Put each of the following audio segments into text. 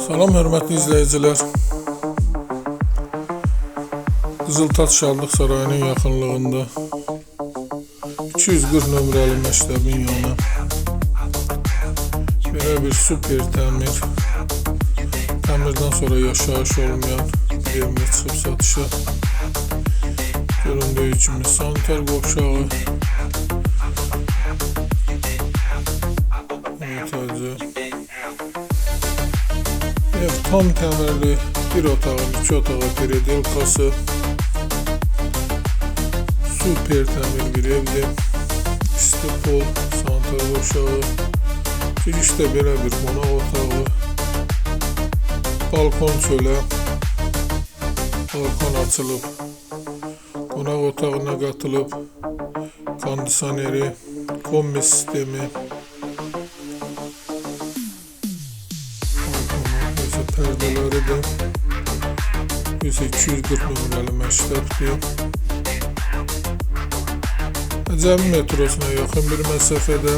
Salam hörmətli izləyicilər. Qızıltaş Şadlıq Sarayının yaxınlığında 240 nömrəli məktəbin yanı belə bir super təmir. Təmirdən sonra yaşayış olmayan bir evimiz çıxıb satışa. Göründüyü kimi sanitar qovşağı, ev tam təmirli, bir otağın, iki otağa periodilkası, super təmir bir evdir. İsti pol, sanitar qovşağı, girişdə belə bir qonaq otağı, balkon çölə, balkon açılıb, qonaq otağına qatılıb, kondisioneri, kombi sistemi, pərdeləri də 240 nömrəli məktəbdir. Cəmi metrosuna yaxın bir məsafədə.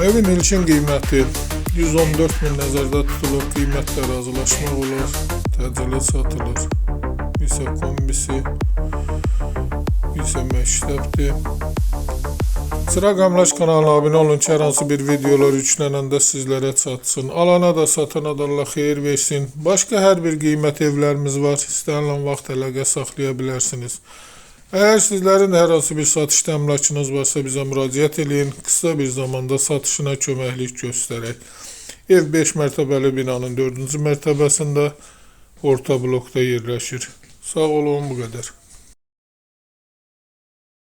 Evin ilkin qiyməti 114.000 nəzərdə tutulub, qiymətlə razılaşmaq olar, təcili satılır. Bir isə kombisi, bir isə məktəbdir. Sıra Qamlaş kanalına abunə olun ki, hər hansı bir videolar yüklənəndə sizlərə çatsın. Alana da satana da Allah xeyir versin. Başqa hər bir qiymət evlərimiz var. İstənilən vaxt əlaqə saxlaya bilərsiniz. Əgər sizlərin hər hansı bir satış təminatınız varsa bizə müraciət edin. Qısa bir zamanda satışına köməklik göstərək. Ev 5 mərtəbəli binanın 4-cü mərtəbəsində orta blokda yerləşir. Sağ olun, bu qədər.